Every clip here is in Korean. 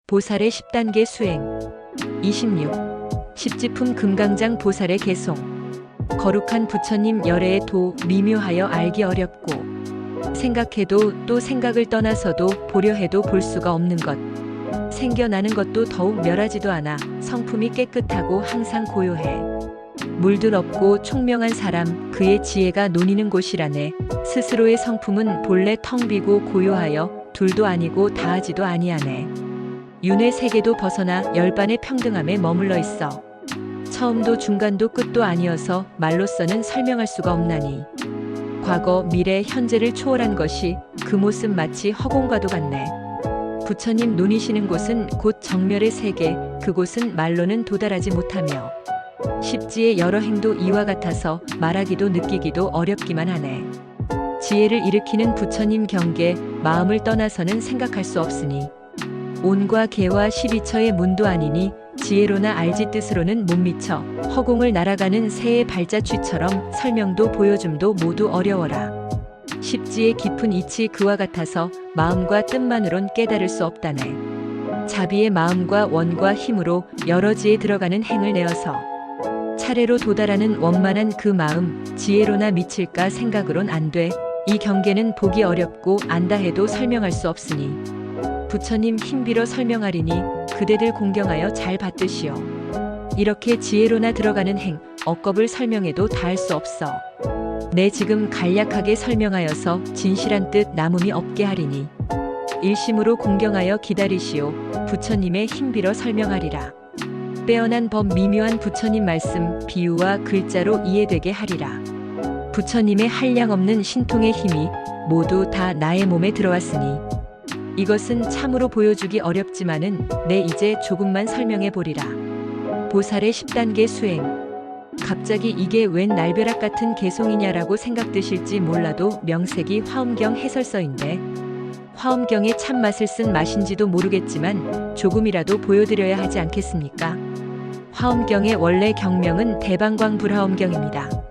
보살의 10단계 수행 26. 십지품 금강장 보살의 개송. 거룩한 부처님 열애의 도 미묘하여 알기 어렵고 생각해도 또 생각을 떠나서도 보려 해도 볼 수가 없는 것. 생겨나는 것도 더욱 멸하지도 않아 성품이 깨끗하고 항상 고요해. 물들 없고 총명한 사람 그의 지혜가 논이는 곳이라네. 스스로의 성품은 본래 텅 비고 고요하여 둘도 아니고 다하지도 아니하네. 윤회 세계도 벗어나 열반의 평등함에 머물러 있어. 처음도 중간도 끝도 아니어서 말로서는 설명할 수가 없나니. 과거, 미래, 현재를 초월한 것이 그 모습 마치 허공과도 같네. 부처님 논이시는 곳은 곧 정멸의 세계, 그곳은 말로는 도달하지 못하며 십지의 여러 행도 이와 같아서 말하기도 느끼기도 어렵기만 하네. 지혜를 일으키는 부처님 경계, 마음을 떠나서는 생각할 수 없으니 온과 개와 12처의 문도 아니니 지혜로나 알지 뜻으로는 못 미쳐 허공을 날아가는 새의 발자취처럼 설명도 보여줌도 모두 어려워라. 십지의 깊은 이치 그와 같아서 마음과 뜻만으론 깨달을 수 없다네. 자비의 마음과 원과 힘으로 여러 지에 들어가는 행을 내어서 차례로 도달하는 원만한 그 마음, 지혜로나 미칠까 생각으론 안 돼. 이 경계는 보기 어렵고 안다 해도 설명할 수 없으니 부처님 힘빌어 설명하리니 그대들 공경하여 잘 받드시오. 이렇게 지혜로나 들어가는 행, 억겁을 설명해도 다할 수 없어. 내 지금 간략하게 설명하여서 진실한 뜻 남음이 없게 하리니 일심으로 공경하여 기다리시오. 부처님의 힘빌어 설명하리라. 빼어난 법 미묘한 부처님 말씀 비유와 글자로 이해되게 하리라. 부처님의 한량없는 신통의 힘이 모두 다 나의 몸에 들어왔으니 이것은 참으로 보여주기 어렵지만은 내 이제 조금만 설명해 보리라. 보살의 10단계 수행. 갑자기 이게 웬 날벼락 같은 개송이냐라고 생각드실지 몰라도 명색이 화엄경 해설서인데 화엄경의 참맛을 쓴 맛인지도 모르겠지만 조금이라도 보여드려야 하지 않겠습니까? 화엄경의 원래 경명은 대방광불화엄경입니다.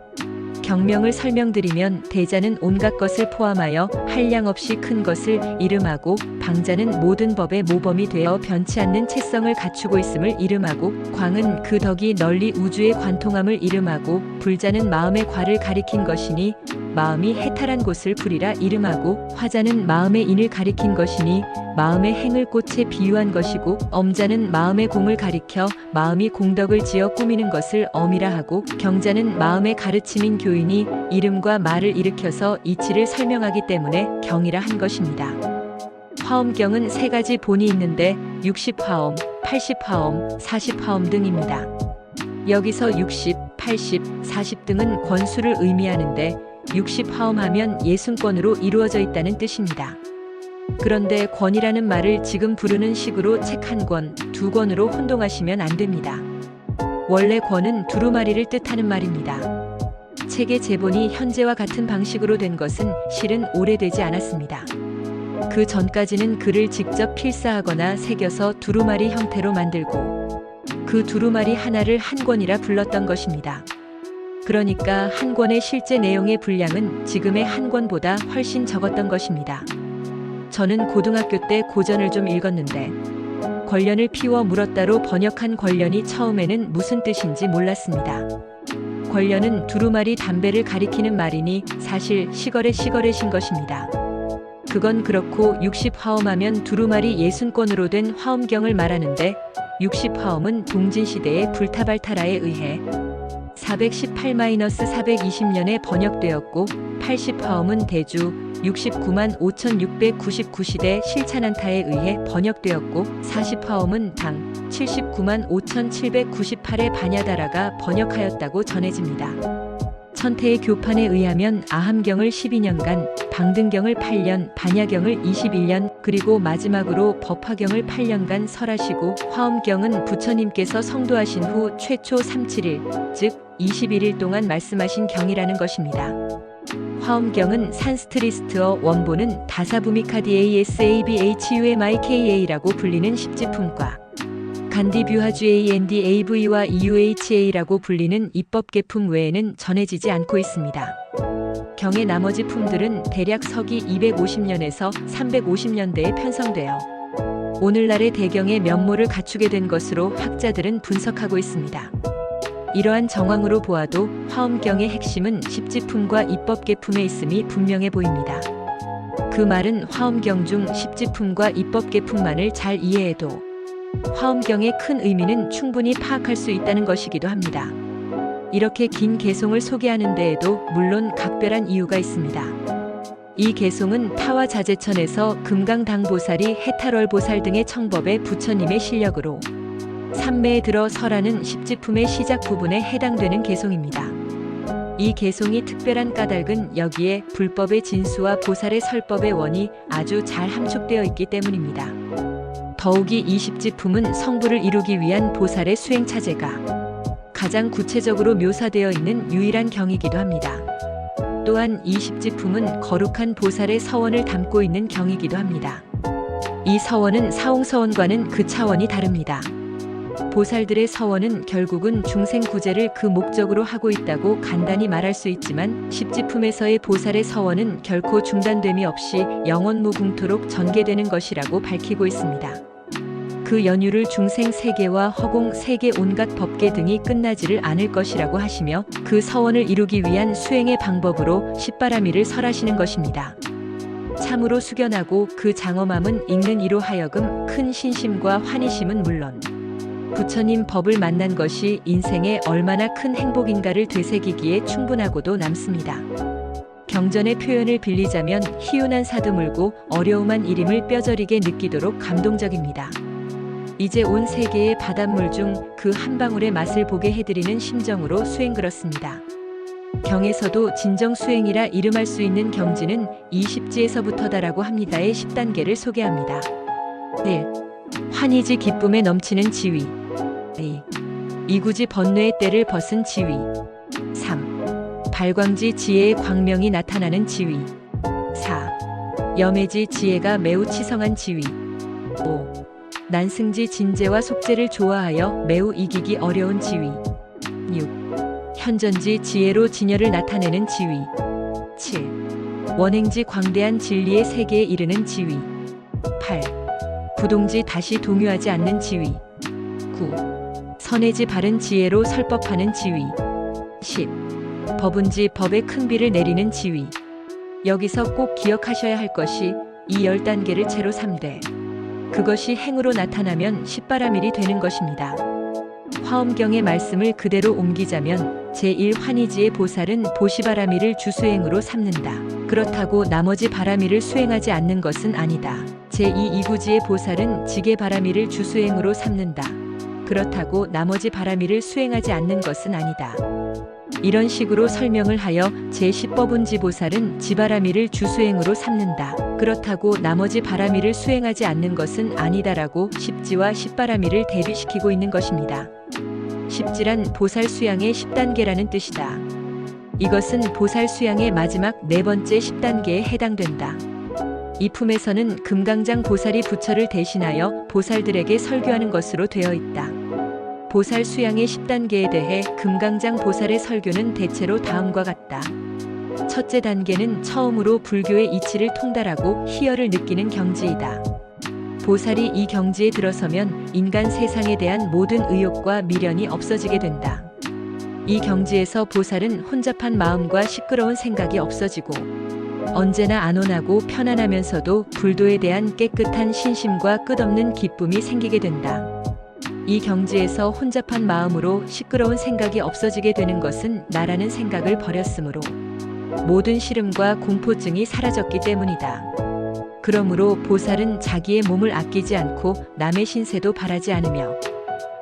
경명을 설명드리면 대자는 온갖 것을 포함하여 한량없이 큰 것을 이름하고 방자는 모든 법의 모범이 되어 변치 않는 채성을 갖추고 있음을 이름하고 광은 그 덕이 널리 우주에 관통함을 이름하고 불자는 마음의 과를 가리킨 것이니 마음이 해탈한 곳을 불이라 이름하고 화자는 마음의 인을 가리킨 것이니 마음의 행을 꽃에 비유한 것이고 엄자는 마음의 공을 가리켜 마음이 공덕을 지어 꾸미는 것을 엄이라 하고 경자는 마음의 가르침인 교인이 이름과 말을 일으켜서 이치를 설명하기 때문에 경이라 한 것입니다. 화엄경은 세 가지 본이 있는데 60화엄, 80화엄, 40화엄 등입니다. 여기서 60, 80, 40 등은 권수를 의미하는데 60화엄 하면 60권으로 이루어져 있다는 뜻입니다. 그런데 권이라는 말을 지금 부르는 식으로 책 한 권, 두 권으로 혼동하시면 안 됩니다. 원래 권은 두루마리를 뜻하는 말입니다. 책의 제본이 현재와 같은 방식으로 된 것은 실은 오래되지 않았습니다. 그 전까지는 글을 직접 필사하거나 새겨서 두루마리 형태로 만들고 그 두루마리 하나를 한 권이라 불렀던 것입니다. 그러니까 한 권의 실제 내용의 분량은 지금의 한 권보다 훨씬 적었던 것입니다. 저는 고등학교 때 고전을 좀 읽었는데 권련을 피워 물었다로 번역한 권련이 처음에는 무슨 뜻인지 몰랐습니다. 권련은 두루마리 담배를 가리키는 말이니 사실 시거래신 것입니다. 그건 그렇고 60화엄하면 두루마리 60권으로 된 화엄경을 말하는데 60화엄은 동진시대의 불타발타라에 의해 418-420년에 번역되었고 80화엄은 대주 69만 5699시대 실찬한타에 의해 번역되었고 40화엄은 당 79만 5798의 바냐다라가 번역하였다고 전해집니다. 천태의 교판에 의하면 아함경을 12년간, 방등경을 8년, 반야경을 21년, 그리고 마지막으로 법화경을 8년간 설하시고 화엄경은 부처님께서 성도하신 후 최초 37일, 즉 21일 동안 말씀하신 경이라는 것입니다. 화엄경은 산스트리스트어 원본은 다사부미카디ASABHUMIKA라고 불리는 십지품과 간디뷰하주ANDAV와 EUHA라고 불리는 입법계품 외에는 전해지지 않고 있습니다. 경의 나머지 품들은 대략 서기 250년에서 350년대에 편성되어 오늘날의 대경의 면모를 갖추게 된 것으로 학자들은 분석하고 있습니다. 이러한 정황으로 보아도 화엄경의 핵심은 십지품과 입법계품에 있음이 분명해 보입니다. 그 말은 화엄경 중 십지품과 입법계품만을 잘 이해해도 화엄경의 큰 의미는 충분히 파악할 수 있다는 것이기도 합니다. 이렇게 긴 개송을 소개하는 데에도 물론 각별한 이유가 있습니다. 이 개송은 타와 자제천에서 금강당보살이 해탈월보살 등의 청법의 부처님의 실력으로 삼매에 들어 설하는 십지품의 시작 부분에 해당되는 개송입니다. 이 개송이 특별한 까닭은 여기에 불법의 진수와 보살의 설법의 원이 아주 잘 함축되어 있기 때문입니다. 더욱이 이 십지품은 성부를 이루기 위한 보살의 수행차제가 가장 구체적으로 묘사되어 있는 유일한 경이기도 합니다. 또한 이 십지품은 거룩한 보살의 서원을 담고 있는 경이기도 합니다. 이 서원은 사홍서원과는 그 차원이 다릅니다. 보살들의 서원은 결국은 중생구제를 그 목적으로 하고 있다고 간단히 말할 수 있지만 십지품에서의 보살의 서원은 결코 중단됨이 없이 영원무궁토록 전개되는 것이라고 밝히고 있습니다. 그 연유를 중생 세계와 허공 세계 온갖 법계 등이 끝나지를 않을 것이라고 하시며 그 서원을 이루기 위한 수행의 방법으로 십바라미를 설하시는 것입니다. 참으로 숙연하고 그 장엄함은 읽는 이로 하여금 큰 신심과 환희심은 물론 부처님 법을 만난 것이 인생에 얼마나 큰 행복인가를 되새기기에 충분하고도 남습니다. 경전의 표현을 빌리자면 희운한 사드물고 어려움한 일임을 뼈저리게 느끼도록 감동적입니다. 이제 온 세계의 바닷물 중 그 한 방울의 맛을 보게 해드리는 심정으로 수행 그렇습니다. 경에서도 진정 수행이라 이름할 수 있는 경지는 이 십지에서부터다라고 합니다의 10단계를 소개합니다. 1. 환희지 기쁨에 넘치는 지위. 2. 이구지 번뇌의 때를 벗은 지위. 3. 발광지 지혜의 광명이 나타나는 지위. 4. 염해지 지혜가 매우 치성한 지위. 5. 난승지 진재와 속재를 좋아하여 매우 이기기 어려운 지위. 6. 현전지 지혜로 진열을 나타내는 지위. 7. 원행지 광대한 진리의 세계에 이르는 지위. 8. 부동지 다시 동요하지 않는 지위. 9. 선해지 바른 지혜로 설법하는 지위. 10. 법은지 법의 큰 비를 내리는 지위. 여기서 꼭 기억하셔야 할 것이 이 10단계를 채로 3대. 그것이 행으로 나타나면 십바라밀이 되는 것입니다. 화엄경의 말씀을 그대로 옮기자면 제1환희지의 보살은 보시바라밀을 주수행으로 삼는다. 그렇다고 나머지 바라밀을 수행하지 않는 것은 아니다. 제2이구지의 보살은 지게바라밀을 주수행으로 삼는다. 그렇다고 나머지 바라밀을 수행하지 않는 것은 아니다. 이런 식으로 설명을 하여 제10법운지 보살은 지바라밀을 주수행으로 삼는다. 그렇다고 나머지 바라밀을 수행하지 않는 것은 아니다라고 십지와 십바라밀을 대비시키고 있는 것입니다. 십지란 보살 수양의 10단계라는 뜻이다. 이것은 보살 수양의 마지막 4번째 10단계에 해당된다. 이 품에서는 금강장 보살이 부처를 대신하여 보살들에게 설교하는 것으로 되어 있다. 보살 수양의 10단계에 대해 금강장 보살의 설교는 대체로 다음과 같다. 첫째 단계는 처음으로 불교의 이치를 통달하고 희열을 느끼는 경지이다. 보살이 이 경지에 들어서면 인간 세상에 대한 모든 의욕과 미련이 없어지게 된다. 이 경지에서 보살은 혼잡한 마음과 시끄러운 생각이 없어지고 언제나 안온하고 편안하면서도 불도에 대한 깨끗한 신심과 끝없는 기쁨이 생기게 된다. 이 경지에서 혼잡한 마음으로 시끄러운 생각이 없어지게 되는 것은 나라는 생각을 버렸으므로 모든 시름과 공포증이 사라졌기 때문이다. 그러므로 보살은 자기의 몸을 아끼지 않고 남의 신세도 바라지 않으며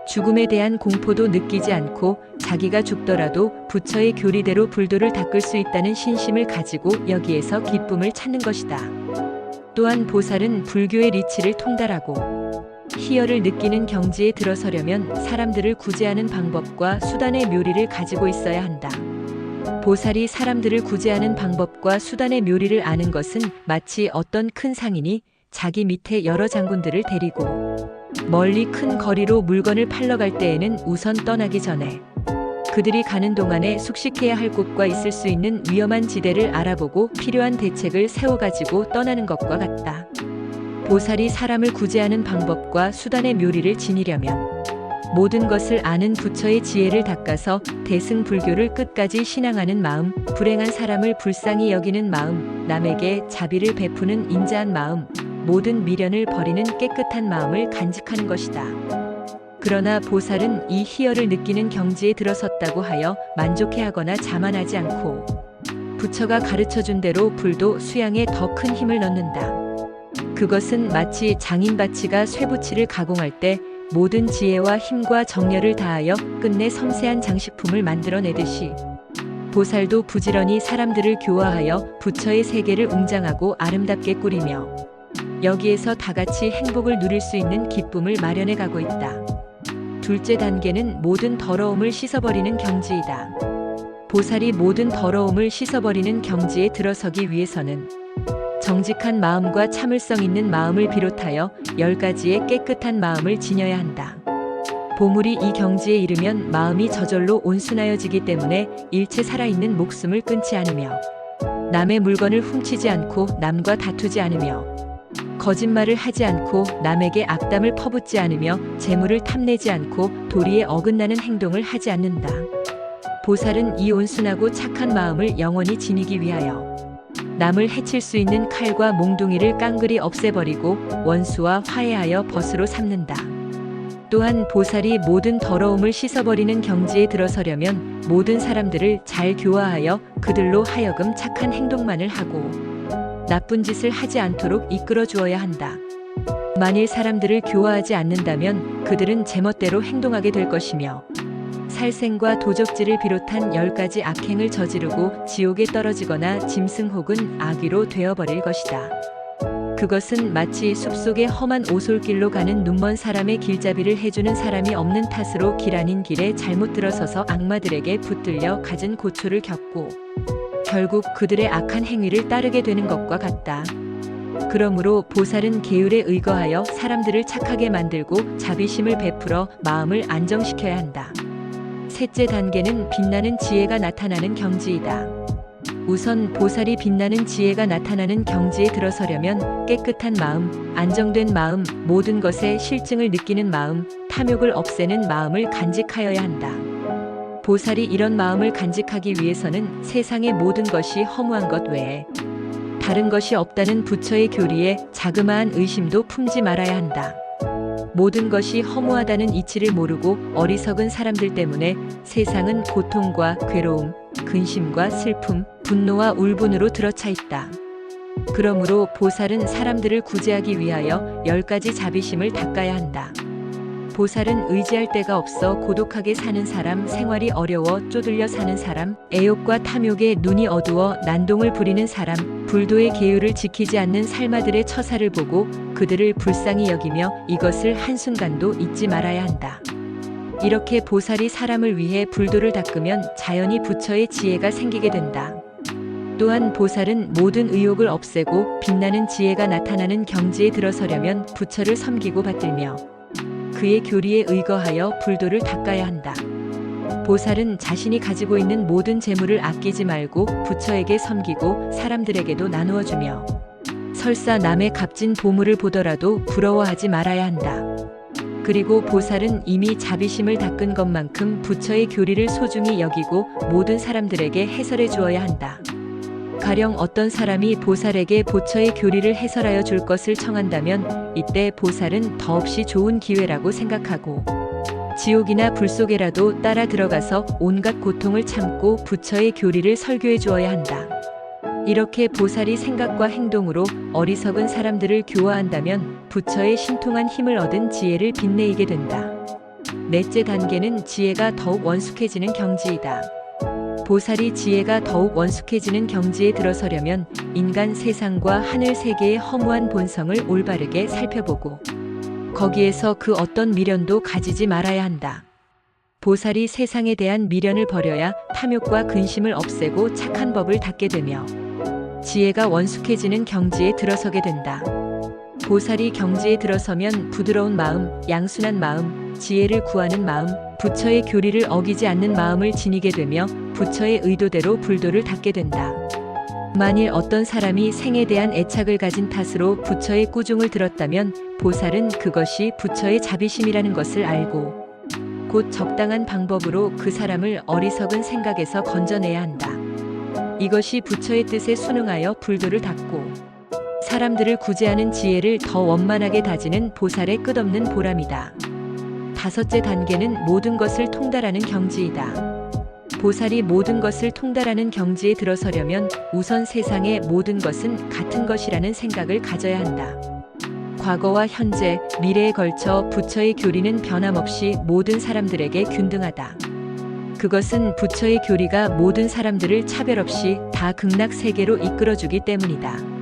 죽음에 대한 공포도 느끼지 않고 자기가 죽더라도 부처의 교리대로 불도를 닦을 수 있다는 신심을 가지고 여기에서 기쁨을 찾는 것이다. 또한 보살은 불교의 리치를 통달하고 희열을 느끼는 경지에 들어서려면 사람들을 구제하는 방법과 수단의 묘리를 가지고 있어야 한다. 보살이 사람들을 구제하는 방법과 수단의 묘리를 아는 것은 마치 어떤 큰 상인이 자기 밑에 여러 장군들을 데리고 멀리 큰 거리로 물건을 팔러 갈 때에는 우선 떠나기 전에 그들이 가는 동안에 숙식해야 할 곳과 있을 수 있는 위험한 지대를 알아보고 필요한 대책을 세워가지고 떠나는 것과 같다. 보살이 사람을 구제하는 방법과 수단의 묘리를 지니려면 모든 것을 아는 부처의 지혜를 닦아서 대승불교를 끝까지 신앙하는 마음, 불행한 사람을 불쌍히 여기는 마음, 남에게 자비를 베푸는 인자한 마음, 모든 미련을 버리는 깨끗한 마음을 간직하는 것이다. 그러나 보살은 이 희열을 느끼는 경지에 들어섰다고 하여 만족해하거나 자만하지 않고 부처가 가르쳐준 대로 불도 수양에 더 큰 힘을 넣는다. 그것은 마치 장인바치가 쇠붙이를 가공할 때 모든 지혜와 힘과 정열을 다하여 끝내 섬세한 장식품을 만들어내듯이 보살도 부지런히 사람들을 교화하여 부처의 세계를 웅장하고 아름답게 꾸리며 여기에서 다같이 행복을 누릴 수 있는 기쁨을 마련해 가고 있다. 둘째 단계는 모든 더러움을 씻어버리는 경지이다. 보살이 모든 더러움을 씻어버리는 경지에 들어서기 위해서는 정직한 마음과 참을성 있는 마음을 비롯하여 10가지의 깨끗한 마음을 지녀야 한다. 보물이 이 경지에 이르면 마음이 저절로 온순하여지기 때문에 일체 살아있는 목숨을 끊지 않으며 남의 물건을 훔치지 않고 남과 다투지 않으며 거짓말을 하지 않고 남에게 악담을 퍼붓지 않으며 재물을 탐내지 않고 도리에 어긋나는 행동을 하지 않는다. 보살은 이 온순하고 착한 마음을 영원히 지니기 위하여 남을 해칠 수 있는 칼과 몽둥이를 깡그리 없애버리고 원수와 화해하여 벗으로 삼는다. 또한 보살이 모든 더러움을 씻어버리는 경지에 들어서려면 모든 사람들을 잘 교화하여 그들로 하여금 착한 행동만을 하고 나쁜 짓을 하지 않도록 이끌어 주어야 한다. 만일 사람들을 교화하지 않는다면 그들은 제멋대로 행동하게 될 것이며 살생과 도적질을 비롯한 10가지 악행을 저지르고 지옥에 떨어지거나 짐승 혹은 아귀로 되어버릴 것이다. 그것은 마치 숲속의 험한 오솔길로 가는 눈먼 사람의 길잡이를 해주는 사람이 없는 탓으로 길 아닌 길에 잘못 들어서서 악마들에게 붙들려 갖은 고초를 겪고 결국 그들의 악한 행위를 따르게 되는 것과 같다. 그러므로 보살은 계율에 의거하여 사람들을 착하게 만들고 자비심을 베풀어 마음을 안정시켜야 한다. 셋째 단계는 빛나는 지혜가 나타나는 경지이다. 우선 보살이 빛나는 지혜가 나타나는 경지에 들어서려면 깨끗한 마음, 안정된 마음, 모든 것에 실증을 느끼는 마음, 탐욕을 없애는 마음을 간직하여야 한다. 보살이 이런 마음을 간직하기 위해서는 세상의 모든 것이 허무한 것 외에 다른 것이 없다는 부처의 교리에 자그마한 의심도 품지 말아야 한다. 모든 것이 허무하다는 이치를 모르고 어리석은 사람들 때문에 세상은 고통과 괴로움, 근심과 슬픔, 분노와 울분으로 들어차 있다. 그러므로 보살은 사람들을 구제하기 위하여 10가지 자비심을 닦아야 한다. 보살은 의지할 데가 없어 고독하게 사는 사람, 생활이 어려워 쪼들려 사는 사람, 애욕과 탐욕에 눈이 어두워 난동을 부리는 사람, 불도의 계율을 지키지 않는 살마들의 처사를 보고 그들을 불쌍히 여기며 이것을 한순간도 잊지 말아야 한다. 이렇게 보살이 사람을 위해 불도를 닦으면 자연히 부처의 지혜가 생기게 된다. 또한 보살은 모든 의욕을 없애고 빛나는 지혜가 나타나는 경지에 들어서려면 부처를 섬기고 받들며 그의 교리에 의거하여 불도를 닦아야 한다. 보살은 자신이 가지고 있는 모든 재물을 아끼지 말고 부처에게 섬기고 사람들에게도 나누어 주며 설사 남의 값진 보물을 보더라도 부러워하지 말아야 한다. 그리고 보살은 이미 자비심을 닦은 것만큼 부처의 교리를 소중히 여기고 모든 사람들에게 해설해 주어야 한다. 가령 어떤 사람이 보살에게 부처의 교리를 해설하여 줄 것을 청한다면 이때 보살은 더없이 좋은 기회라고 생각하고 지옥이나 불 속에라도 따라 들어가서 온갖 고통을 참고 부처의 교리를 설교해 주어야 한다. 이렇게 보살이 생각과 행동으로 어리석은 사람들을 교화한다면 부처의 신통한 힘을 얻은 지혜를 빛내게 된다. 넷째 단계는 지혜가 더욱 원숙해지는 경지이다. 보살이 지혜가 더욱 원숙해지는 경지에 들어서려면 인간 세상과 하늘 세계의 허무한 본성을 올바르게 살펴보고 거기에서 그 어떤 미련도 가지지 말아야 한다. 보살이 세상에 대한 미련을 버려야 탐욕과 근심을 없애고 착한 법을 닦게 되며 지혜가 원숙해지는 경지에 들어서게 된다. 보살이 경지에 들어서면 부드러운 마음, 양순한 마음, 지혜를 구하는 마음, 부처의 교리를 어기지 않는 마음을 지니게 되며 부처의 의도대로 불도를 닦게 된다. 만일 어떤 사람이 생에 대한 애착을 가진 탓으로 부처의 꾸중을 들었다면 보살은 그것이 부처의 자비심이라는 것을 알고 곧 적당한 방법으로 그 사람을 어리석은 생각에서 건져내야 한다. 이것이 부처의 뜻에 순응하여 불도를 닦고 사람들을 구제하는 지혜를 더 원만하게 다지는 보살의 끝없는 보람이다. 다섯째 단계는 모든 것을 통달하는 경지이다. 보살이 모든 것을 통달하는 경지에 들어서려면 우선 세상의 모든 것은 같은 것이라는 생각을 가져야 한다. 과거와 현재, 미래에 걸쳐 부처의 교리는 변함없이 모든 사람들에게 균등하다. 그것은 부처의 교리가 모든 사람들을 차별 없이 다 극락 세계로 이끌어주기 때문이다.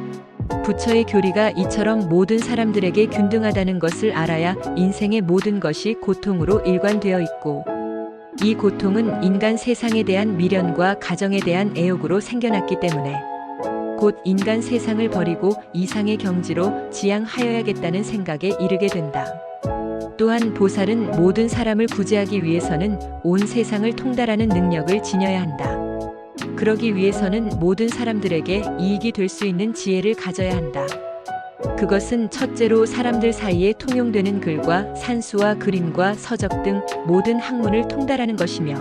부처의 교리가 이처럼 모든 사람들에게 균등하다는 것을 알아야 인생의 모든 것이 고통으로 일관되어 있고 이 고통은 인간 세상에 대한 미련과 가정에 대한 애욕으로 생겨났기 때문에 곧 인간 세상을 버리고 이상의 경지로 지향하여야겠다는 생각에 이르게 된다. 또한 보살은 모든 사람을 구제하기 위해서는 온 세상을 통달하는 능력을 지녀야 한다. 그러기 위해서는 모든 사람들에게 이익이 될 수 있는 지혜를 가져야 한다. 그것은 첫째로 사람들 사이에 통용되는 글과 산수와 그림과 서적 등 모든 학문을 통달하는 것이며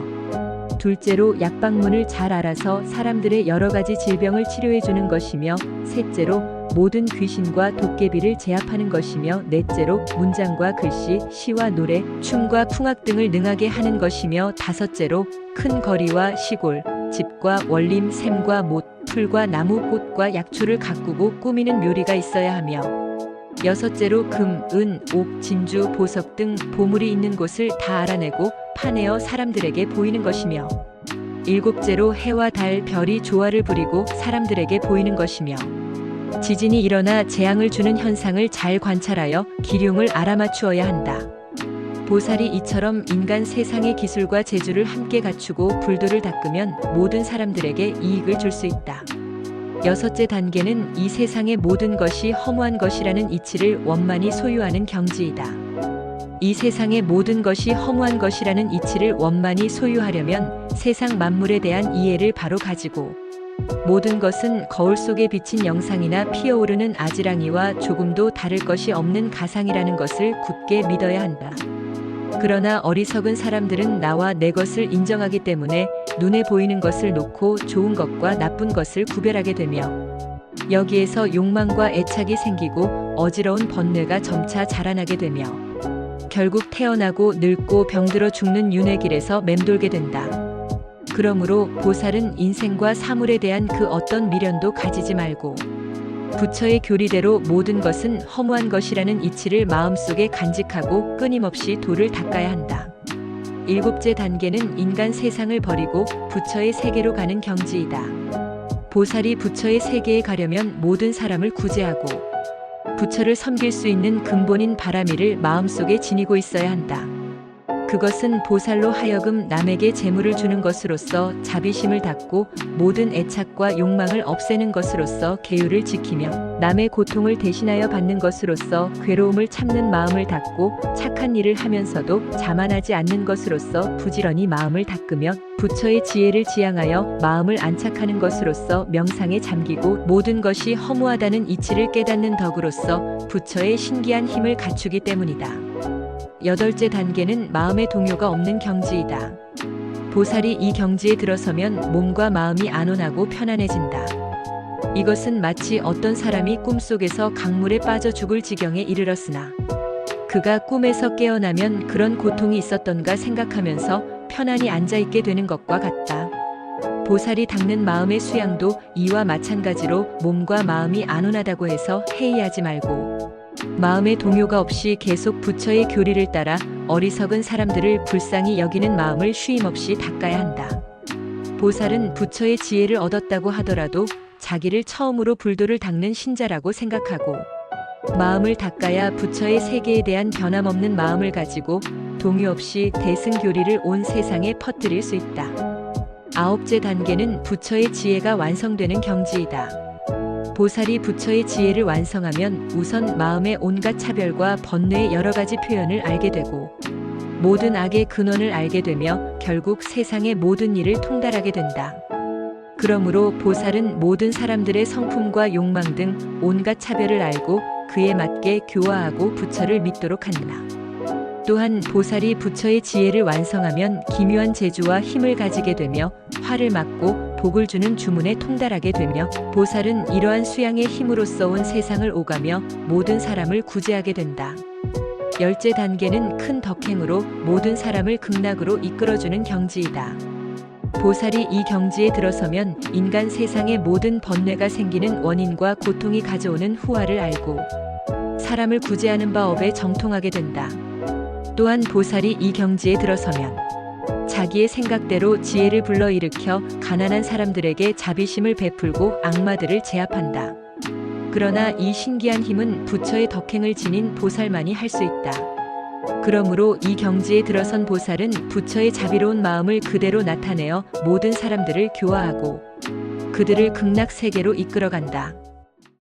둘째로 약방문을 잘 알아서 사람들의 여러 가지 질병을 치료해 주는 것이며 셋째로 모든 귀신과 도깨비를 제압하는 것이며 넷째로 문장과 글씨, 시와 노래, 춤과 풍악 등을 능하게 하는 것이며 다섯째로 큰 거리와 시골, 집과 원림, 샘과 못, 풀과 나무, 꽃과 약초를 가꾸고 꾸미는 묘리가 있어야 하며 여섯째로 금, 은, 옥, 진주, 보석 등 보물이 있는 곳을 다 알아내고 파내어 사람들에게 보이는 것이며 일곱째로 해와 달, 별이 조화를 부리고 사람들에게 보이는 것이며 지진이 일어나 재앙을 주는 현상을 잘 관찰하여 기륭을 알아맞추어야 한다. 보살이 이처럼 인간 세상의 기술과 재주를 함께 갖추고 불도를 닦으면 모든 사람들에게 이익을 줄 수 있다. 여섯째 단계는 이 세상의 모든 것이 허무한 것이라는 이치를 원만히 소유하는 경지이다. 이 세상의 모든 것이 허무한 것이라는 이치를 원만히 소유하려면 세상 만물에 대한 이해를 바로 가지고 모든 것은 거울 속에 비친 영상이나 피어오르는 아지랑이와 조금도 다를 것이 없는 가상이라는 것을 굳게 믿어야 한다. 그러나 어리석은 사람들은 나와 내 것을 인정하기 때문에 눈에 보이는 것을 놓고 좋은 것과 나쁜 것을 구별하게 되며 여기에서 욕망과 애착이 생기고 어지러운 번뇌가 점차 자라나게 되며 결국 태어나고 늙고 병들어 죽는 윤회 길에서 맴돌게 된다. 그러므로 보살은 인생과 사물에 대한 그 어떤 미련도 가지지 말고 부처의 교리대로 모든 것은 허무한 것이라는 이치를 마음속에 간직하고 끊임없이 도를 닦아야 한다. 일곱째 단계는 인간 세상을 버리고 부처의 세계로 가는 경지이다. 보살이 부처의 세계에 가려면 모든 사람을 구제하고 부처를 섬길 수 있는 근본인 바라미를 마음속에 지니고 있어야 한다. 그것은 보살로 하여금 남에게 재물을 주는 것으로서 자비심을 닦고 모든 애착과 욕망을 없애는 것으로서 계율을 지키며 남의 고통을 대신하여 받는 것으로서 괴로움을 참는 마음을 닦고 착한 일을 하면서도 자만하지 않는 것으로서 부지런히 마음을 닦으며 부처의 지혜를 지향하여 마음을 안착하는 것으로서 명상에 잠기고 모든 것이 허무하다는 이치를 깨닫는 덕으로서 부처의 신기한 힘을 갖추기 때문이다. 여덟째 단계는 마음의 동요가 없는 경지이다. 보살이 이 경지에 들어서면 몸과 마음이 안온하고 편안해진다. 이것은 마치 어떤 사람이 꿈속에서 강물에 빠져 죽을 지경에 이르렀으나 그가 꿈에서 깨어나면 그런 고통이 있었던가 생각하면서 편안히 앉아있게 되는 것과 같다. 보살이 닦는 마음의 수양도 이와 마찬가지로 몸과 마음이 안온하다고 해서 해이하지 말고 마음의 동요가 없이 계속 부처의 교리를 따라 어리석은 사람들을 불쌍히 여기는 마음을 쉼없이 닦아야 한다. 보살은 부처의 지혜를 얻었다고 하더라도 자기를 처음으로 불도를 닦는 신자라고 생각하고 마음을 닦아야 부처의 세계에 대한 변함없는 마음을 가지고 동요 없이 대승교리를 온 세상에 퍼뜨릴 수 있다. 아홉째 단계는 부처의 지혜가 완성되는 경지이다. 보살이 부처의 지혜를 완성하면 우선 마음의 온갖 차별과 번뇌의 여러 가지 표현을 알게 되고 모든 악의 근원을 알게 되며 결국 세상의 모든 일을 통달하게 된다. 그러므로 보살은 모든 사람들의 성품과 욕망 등 온갖 차별을 알고 그에 맞게 교화하고 부처를 믿도록 하느라. 또한 보살이 부처의 지혜를 완성하면 기묘한 재주와 힘을 가지게 되며 화를 막고 복을 주는 주문에 통달하게 되며 보살은 이러한 수양의 힘으로써 온 세상을 오가며 모든 사람을 구제하게 된다. 열째 단계는 큰 덕행으로 모든 사람을 극락으로 이끌어주는 경지이다. 보살이 이 경지에 들어서면 인간 세상의 모든 번뇌가 생기는 원인과 고통이 가져오는 후화를 알고 사람을 구제하는 바 업에 정통하게 된다. 또한 보살이 이 경지에 들어서면 자기의 생각대로 지혜를 불러일으켜 가난한 사람들에게 자비심을 베풀고 악마들을 제압한다. 그러나 이 신기한 힘은 부처의 덕행을 지닌 보살만이 할 수 있다. 그러므로 이 경지에 들어선 보살은 부처의 자비로운 마음을 그대로 나타내어 모든 사람들을 교화하고 그들을 극락 세계로 이끌어간다.